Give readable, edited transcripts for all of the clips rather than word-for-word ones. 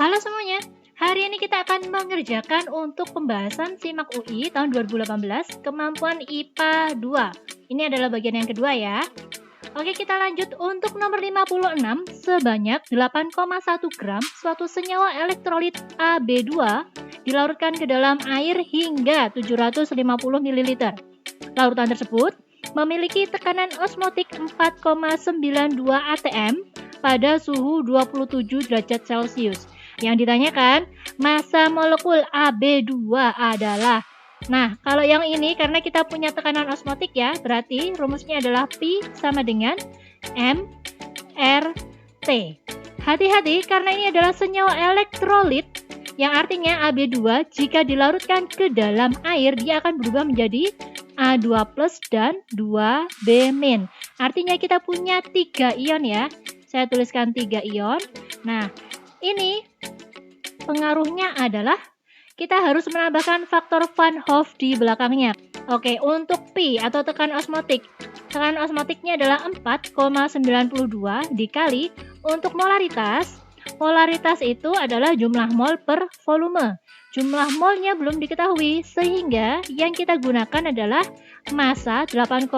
Halo semuanya, hari ini kita akan mengerjakan untuk pembahasan SIMAK UI tahun 2018 kemampuan IPA 2. Ini adalah bagian yang kedua ya. Oke, kita lanjut untuk nomor 56. Sebanyak 8,1 gram suatu senyawa elektrolit AB2 dilarutkan ke dalam air hingga 750 ml. Larutan tersebut memiliki tekanan osmotik 4,92 atm pada suhu 27 derajat Celcius. Yang ditanyakan, massa molekul AB2 adalah. Nah, kalau yang ini karena kita punya tekanan osmotik ya, berarti rumusnya adalah Pi sama dengan MRT. Hati-hati karena ini adalah senyawa elektrolit, yang artinya AB2 jika dilarutkan ke dalam air, dia akan berubah menjadi A2+ dan 2B-. Artinya kita punya 3 ion ya. Saya tuliskan 3 ion. Nah, ini pengaruhnya adalah kita harus menambahkan faktor Van Hoff di belakangnya. Oke, untuk Pi atau tekanan osmotik. Tekanan osmotiknya adalah 4,92 dikali untuk molaritas. Molaritas itu adalah jumlah mol per volume. Jumlah molnya belum diketahui, sehingga yang kita gunakan adalah massa 8,1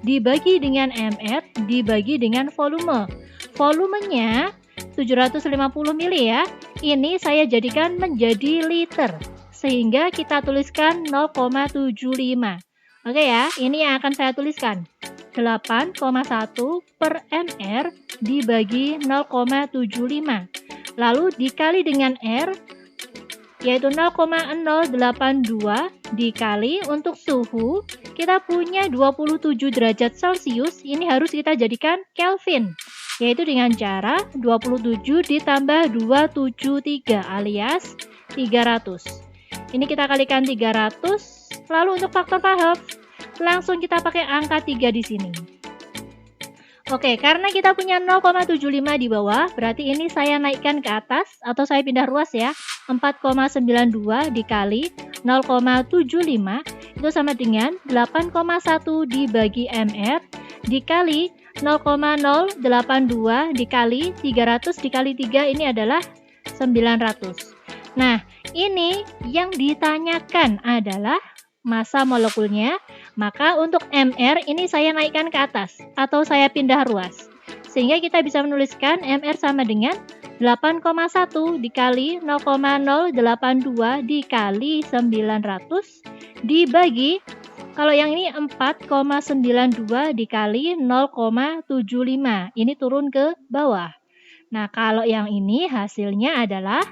dibagi dengan mR dibagi dengan volume. Volumenya 750 ml ya. Ini saya jadikan menjadi liter, sehingga kita tuliskan 0,75. Oke ya, ini yang akan saya tuliskan. 8,1 per mR dibagi 0,75. Lalu dikali dengan R, yaitu 0,082 dikali untuk suhu, kita punya 27 derajat Celcius, ini harus kita jadikan Kelvin, yaitu dengan cara 27 ditambah 273 alias 300. Ini kita kalikan 300, lalu untuk faktor Van Hoff, langsung kita pakai angka 3 di sini. Oke, karena kita punya 0,75 di bawah, berarti ini saya naikkan ke atas atau saya pindah ruas ya. 4,92 dikali 0,75 itu sama dengan 8,1 dibagi mR dikali 0,082 dikali 300 dikali 3, ini adalah 900. Nah, ini yang ditanyakan adalah massa molekulnya. Maka untuk mR ini saya naikkan ke atas atau saya pindah ruas, sehingga kita bisa menuliskan mR sama dengan 8,1 dikali 0,082 dikali 900 dibagi, kalau yang ini 4,92 dikali 0,75, ini turun ke bawah. Nah, kalau yang ini hasilnya adalah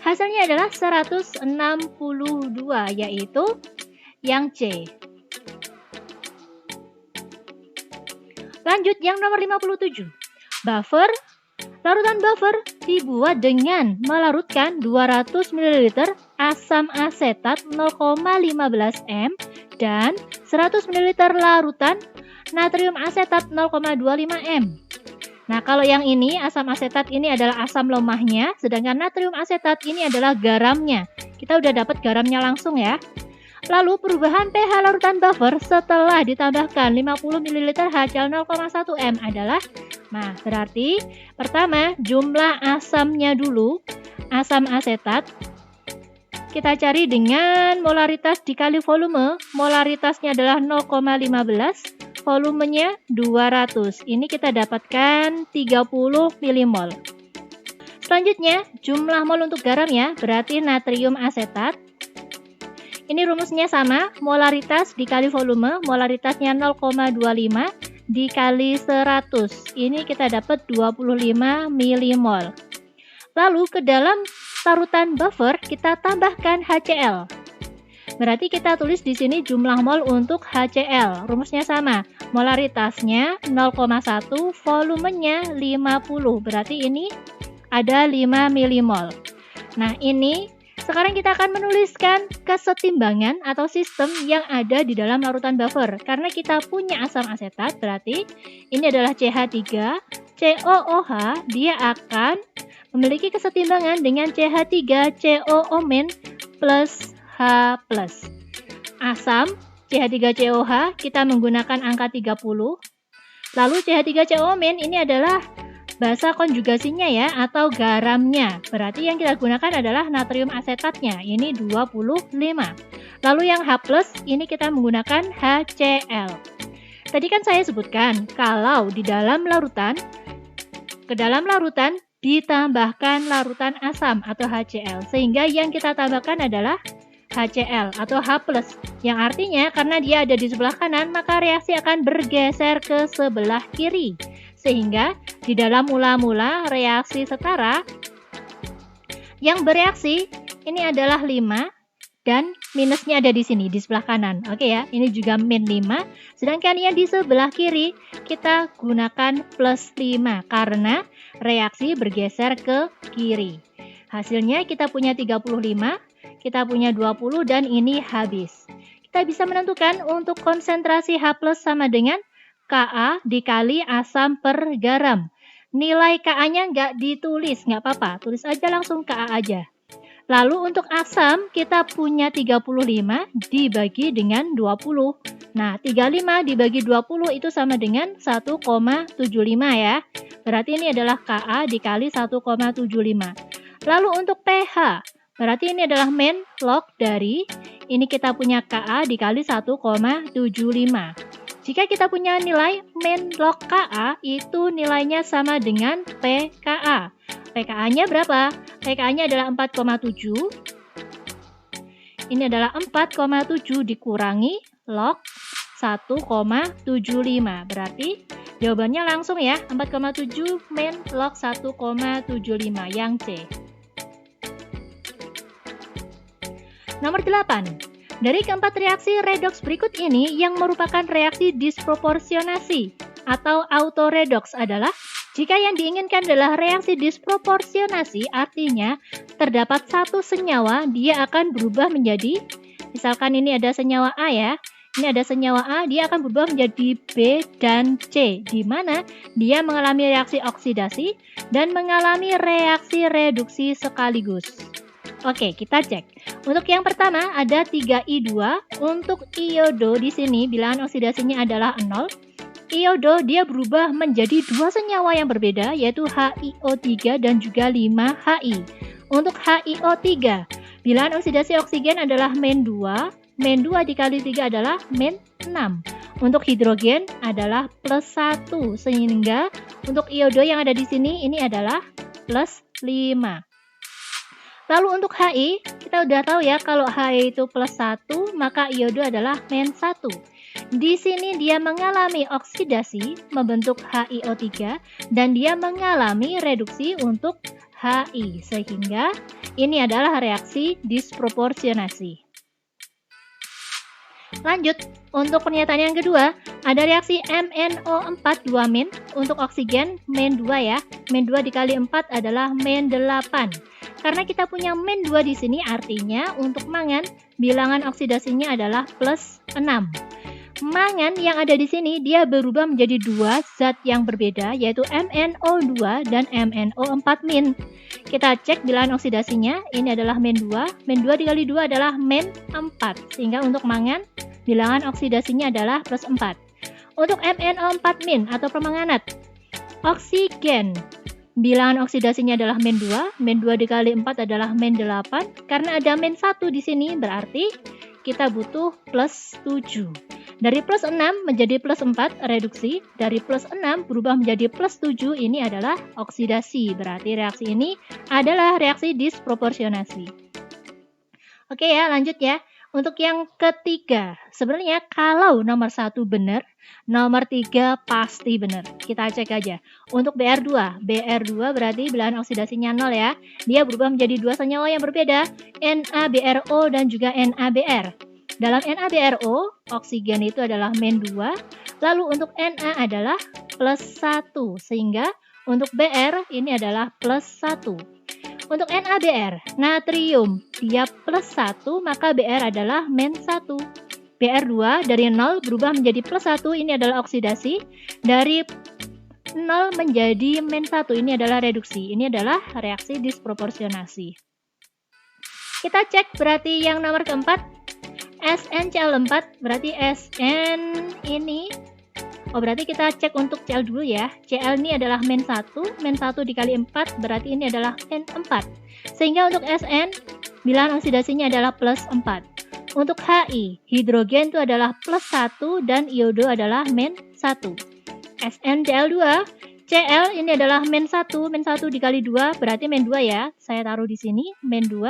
162, yaitu yang C. Lanjut yang nomor 57. Buffer. Larutan buffer dibuat dengan melarutkan 200 ml asam asetat 0,15 m dan 100 ml larutan natrium asetat 0,25 m. Nah, kalau yang ini asam asetat ini adalah asam lemahnya, sedangkan natrium asetat ini adalah garamnya. Kita udah dapat garamnya langsung ya. Lalu perubahan pH larutan buffer setelah ditambahkan 50 ml HCl 0,1 m adalah, nah berarti pertama jumlah asamnya dulu, asam asetat. Kita cari dengan molaritas dikali volume, molaritasnya adalah 0,15, volumenya 200. Ini kita dapatkan 30 milimol. Selanjutnya, jumlah mol untuk garam ya, berarti natrium asetat. Ini rumusnya sama, molaritas dikali volume, molaritasnya 0,25 dikali 100. Ini kita dapat 25 milimol. Lalu ke dalam larutan buffer kita tambahkan HCl. Berarti kita tulis di sini jumlah mol untuk HCl. Rumusnya sama, molaritasnya 0,1, volumenya 50. Berarti ini ada 5 milimol. Nah, ini sekarang kita akan menuliskan kesetimbangan atau sistem yang ada di dalam larutan buffer. Karena kita punya asam asetat, berarti ini adalah CH3, COOH, dia akan memiliki kesetimbangan dengan CH3COO- plus H+. Asam CH3COH kita menggunakan angka 30. Lalu CH3COO- ini adalah basa konjugasinya ya, atau garamnya. Berarti yang kita gunakan adalah natrium asetatnya, ini 25. Lalu yang H+, ini kita menggunakan HCl. Tadi kan saya sebutkan, kalau di dalam larutan, ke dalam larutan ditambahkan larutan asam atau HCl, sehingga yang kita tambahkan adalah HCl atau H+, yang artinya karena dia ada di sebelah kanan, maka reaksi akan bergeser ke sebelah kiri. Sehingga di dalam mula-mula reaksi setara, yang bereaksi ini adalah 5 dan minusnya ada di sini, di sebelah kanan. Oke ya, ini juga min 5. Sedangkan yang di sebelah kiri, kita gunakan plus 5 karena reaksi bergeser ke kiri. Hasilnya kita punya 35, kita punya 20, dan ini habis. Kita bisa menentukan untuk konsentrasi H+ sama dengan Ka dikali asam per garam. Nilai Ka-nya nggak ditulis, nggak apa-apa, tulis aja langsung Ka aja. Lalu untuk asam kita punya 35 dibagi dengan 20. Nah, 35 dibagi 20 itu sama dengan 1,75 ya. Berarti ini adalah Ka dikali 1,75. Lalu untuk pH, berarti ini adalah main log dari, ini kita punya Ka dikali 1,75. Jika kita punya nilai main log Ka, itu nilainya sama dengan pKa. pKa-nya berapa? pKa-nya adalah 4,7. Ini adalah 4,7 dikurangi log 1,75. Berarti jawabannya langsung ya, 4,7 main log 1,75 yang C. Nomor 8. Dari keempat reaksi redoks berikut ini, yang merupakan reaksi disproporsionasi atau autoredoks adalah jika yang diinginkan adalah reaksi disproporsionasi, artinya terdapat satu senyawa, dia akan berubah menjadi, misalkan ini ada senyawa A ya, ini ada senyawa A, dia akan berubah menjadi B dan C, di mana dia mengalami reaksi oksidasi dan mengalami reaksi reduksi sekaligus. Oke, kita cek. Untuk yang pertama ada 3I2. Untuk iodo di sini bilangan oksidasinya adalah 0. Iodo dia berubah menjadi dua senyawa yang berbeda, yaitu HiO3 dan juga 5Hi. Untuk HiO3, bilangan oksidasi oksigen adalah min 2. Min 2 dikali 3 adalah min 6. Untuk hidrogen adalah plus 1, sehingga untuk iodo yang ada di sini ini adalah plus 5. Lalu untuk Hi, kita udah tahu ya kalau Hi itu plus 1, maka iodo adalah min 1. Di sini dia mengalami oksidasi, membentuk HiO3, dan dia mengalami reduksi untuk Hi, sehingga ini adalah reaksi disproporsionasi. Lanjut, untuk pernyataan yang kedua, ada reaksi MnO4 2- untuk oksigen min 2 ya. Min 2 dikali 4 adalah min 8. Karena kita punya min 2 di sini, artinya untuk mangan bilangan oksidasinya adalah plus 6. Mangan yang ada di sini dia berubah menjadi dua zat yang berbeda, yaitu MnO2 dan MnO4-. Kita cek bilangan oksidasinya, ini adalah min 2. Min 2 dikali 2 adalah min 4. Sehingga untuk mangan bilangan oksidasinya adalah plus 4. Untuk MnO4- atau permanganat, oksigen bilangan oksidasinya adalah min 2. Min 2 dikali 4 adalah min 8. Karena ada min 1 di sini, berarti kita butuh plus 7. Dari plus 6 menjadi plus 4 reduksi. Dari plus 6 berubah menjadi plus 7, ini adalah oksidasi. Berarti reaksi ini adalah reaksi disproporsionasi. Oke ya, lanjut ya. Untuk yang ketiga, sebenarnya kalau nomor 1 benar, nomor 3 pasti benar. Kita cek aja. Untuk BR2, BR2 berarti bilangan oksidasinya 0 ya. Dia berubah menjadi dua senyawa yang berbeda, NaBRO dan juga NaBr. Dalam NaBRO, oksigen itu adalah min 2, lalu untuk Na adalah plus 1, sehingga untuk Br ini adalah plus 1. Untuk NaBr, natrium, dia plus 1, maka Br adalah min 1. Br2 dari 0 berubah menjadi plus 1, ini adalah oksidasi. Dari 0 menjadi min 1, ini adalah reduksi. Ini adalah reaksi disproporsionasi. Kita cek berarti yang nomor keempat, SnCl4, berarti Sn ini Oh, berarti kita cek untuk Cl dulu ya. Cl ini adalah min 1 dikali 4, berarti ini adalah min 4. Sehingga untuk Sn, bilangan oksidasinya adalah plus 4. Untuk Hi, hidrogen itu adalah plus 1 dan iodo adalah min 1. SnCl2, Cl ini adalah min 1 dikali 2, berarti min 2 ya. Saya taruh di sini, min 2.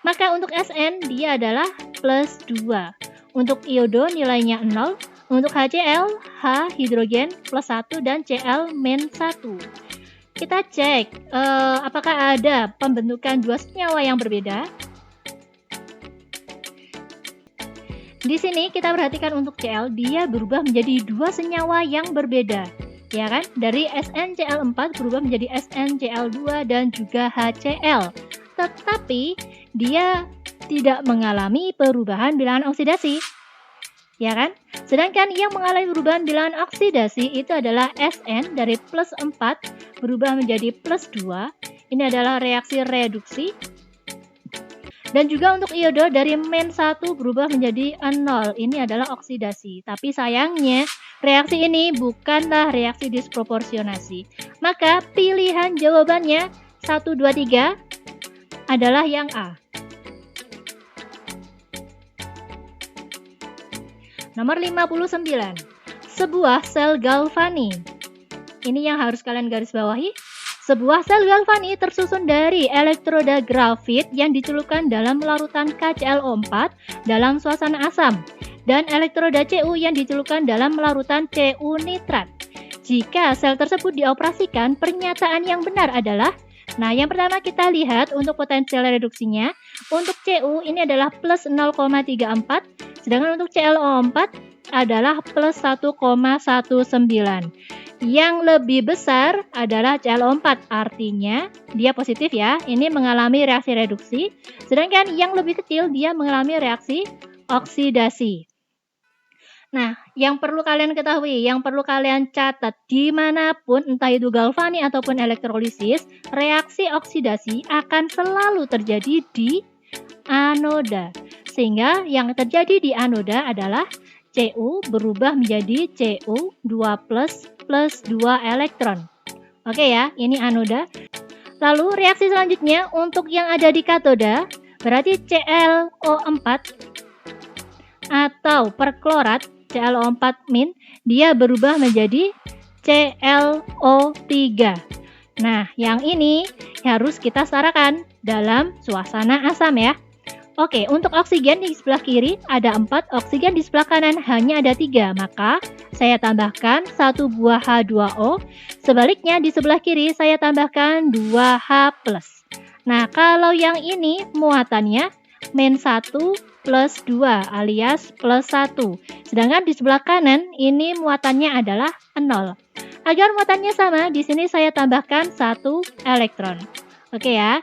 Maka untuk Sn, dia adalah plus 2. Untuk iodo nilainya 0. Untuk HCl, H hidrogen plus 1 dan Cl min 1. Kita cek apakah ada pembentukan dua senyawa yang berbeda. Di sini kita perhatikan untuk Cl, dia berubah menjadi dua senyawa yang berbeda. Ya kan? Dari SnCl4 berubah menjadi SnCl2 dan juga HCl. Tetapi dia tidak mengalami perubahan bilangan oksidasi. Ya kan? Sedangkan yang mengalami perubahan bilangan oksidasi itu adalah Sn dari plus 4 berubah menjadi plus 2. Ini adalah reaksi reduksi. Dan juga untuk iodo dari min 1 berubah menjadi 0. Ini adalah oksidasi. Tapi sayangnya reaksi ini bukanlah reaksi disproporsionasi. Maka pilihan jawabannya 1, 2, 3 adalah yang A. Nomor 59, sebuah sel galvani. Ini yang harus kalian garis bawahi. Sebuah sel galvani tersusun dari elektroda grafit yang dicelupkan dalam larutan KClO4 dalam suasana asam dan elektroda Cu yang dicelupkan dalam larutan Cu nitrat. Jika sel tersebut dioperasikan, pernyataan yang benar adalah, nah yang pertama kita lihat untuk potensial reduksinya. Untuk Cu ini adalah plus 0,34. Sedangkan untuk ClO4 adalah plus 1,19. Yang lebih besar adalah ClO4, artinya dia positif ya, ini mengalami reaksi reduksi. Sedangkan yang lebih kecil dia mengalami reaksi oksidasi. Nah, yang perlu kalian ketahui, yang perlu kalian catat, dimanapun entah itu galvani ataupun elektrolisis, reaksi oksidasi akan selalu terjadi di anoda. Sehingga yang terjadi di anoda adalah Cu berubah menjadi Cu2 plus 2 elektron. Oke ya, ini anoda. Lalu reaksi selanjutnya untuk yang ada di katoda, berarti ClO4 atau perklorat ClO4 min, dia berubah menjadi ClO3. Nah, yang ini harus kita setarakan dalam suasana asam ya. Oke, untuk oksigen di sebelah kiri ada 4, oksigen di sebelah kanan hanya ada 3, maka saya tambahkan 1 buah H2O. Sebaliknya di sebelah kiri saya tambahkan 2H+. Nah, kalau yang ini muatannya min 1 plus 2 alias plus 1. Sedangkan di sebelah kanan ini muatannya adalah 0. Agar muatannya sama, di sini saya tambahkan 1 elektron. Oke ya.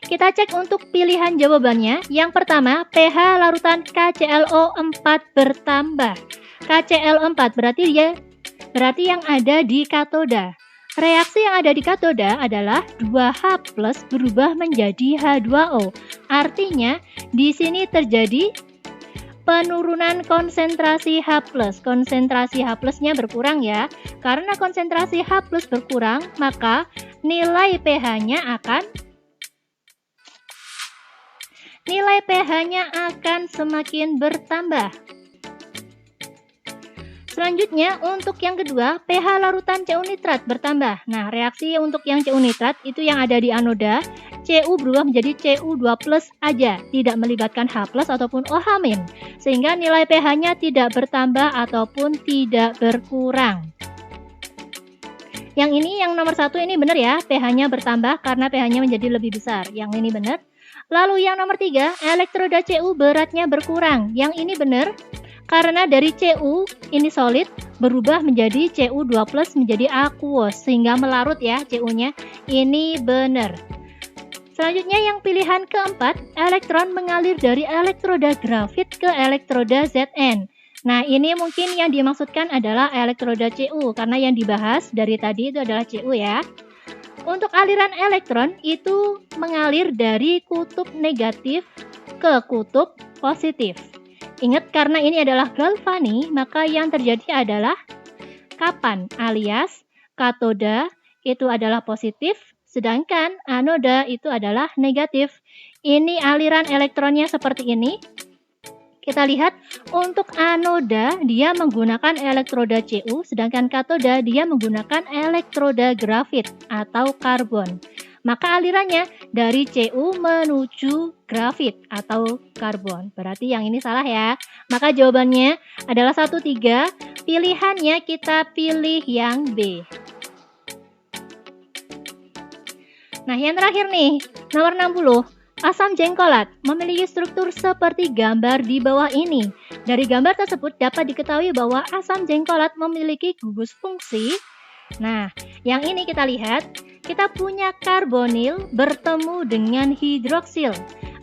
Kita cek untuk pilihan jawabannya. Yang pertama, pH larutan KClO4 bertambah. KClO4 berarti yang ada di katoda. Reaksi yang ada di katoda adalah 2H+ berubah menjadi H2O. Artinya, di sini terjadi penurunan konsentrasi H+. Konsentrasi H+-nya berkurang ya. Karena konsentrasi H+ berkurang, maka nilai pH-nya akan semakin bertambah. Selanjutnya, untuk yang kedua, pH larutan Cu nitrat bertambah. Nah, reaksi untuk yang Cu nitrat itu yang ada di anoda, Cu berubah menjadi Cu2+ aja, tidak melibatkan H+ ataupun OH-. Sehingga nilai pH-nya tidak bertambah ataupun tidak berkurang. Yang ini, yang nomor 1 ini benar ya, pH-nya bertambah karena pH-nya menjadi lebih besar. Yang ini benar. Lalu yang nomor 3, elektroda Cu beratnya berkurang. Yang ini benar, karena dari Cu ini solid berubah menjadi Cu2+ menjadi aquos sehingga melarut ya Cu-nya. Ini benar. Selanjutnya yang pilihan keempat, elektron mengalir dari elektroda grafit ke elektroda Zn. Nah, ini mungkin yang dimaksudkan adalah elektroda Cu karena yang dibahas dari tadi itu adalah Cu ya. Untuk aliran elektron itu mengalir dari kutub negatif ke kutub positif. Ingat, karena ini adalah galvani, maka yang terjadi adalah kapan, alias katoda itu adalah positif, sedangkan anoda itu adalah negatif. Ini aliran elektronnya seperti ini. Kita lihat untuk anoda dia menggunakan elektroda Cu, sedangkan katoda dia menggunakan elektroda grafit atau karbon. Maka alirannya dari Cu menuju grafit atau karbon. Berarti yang ini salah ya. Maka jawabannya adalah 1, 3. Pilihannya kita pilih yang B. Nah, yang terakhir nih, nomor 60. Asam jengkolat memiliki struktur seperti gambar di bawah ini. Dari gambar tersebut dapat diketahui bahwa asam jengkolat memiliki gugus fungsi. Nah, yang ini kita lihat, kita punya karbonil bertemu dengan hidroksil.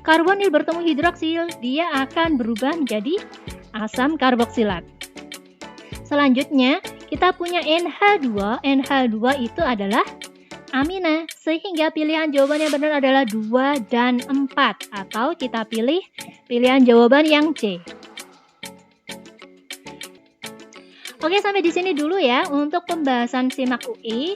Karbonil bertemu hidroksil, dia akan berubah menjadi asam karboksilat. Selanjutnya, kita punya NH2. NH2 itu adalah amina, sehingga pilihan jawabannya benar adalah 2 dan 4, atau kita pilih pilihan jawaban yang C. Oke, sampai di sini dulu ya untuk pembahasan SIMAK UI.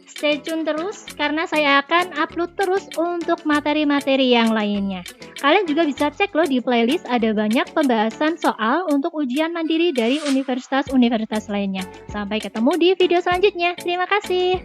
Stay tune terus karena saya akan upload terus untuk materi-materi yang lainnya. Kalian juga bisa cek loh di playlist, ada banyak pembahasan soal untuk ujian mandiri dari universitas-universitas lainnya. Sampai ketemu di video selanjutnya. Terima kasih.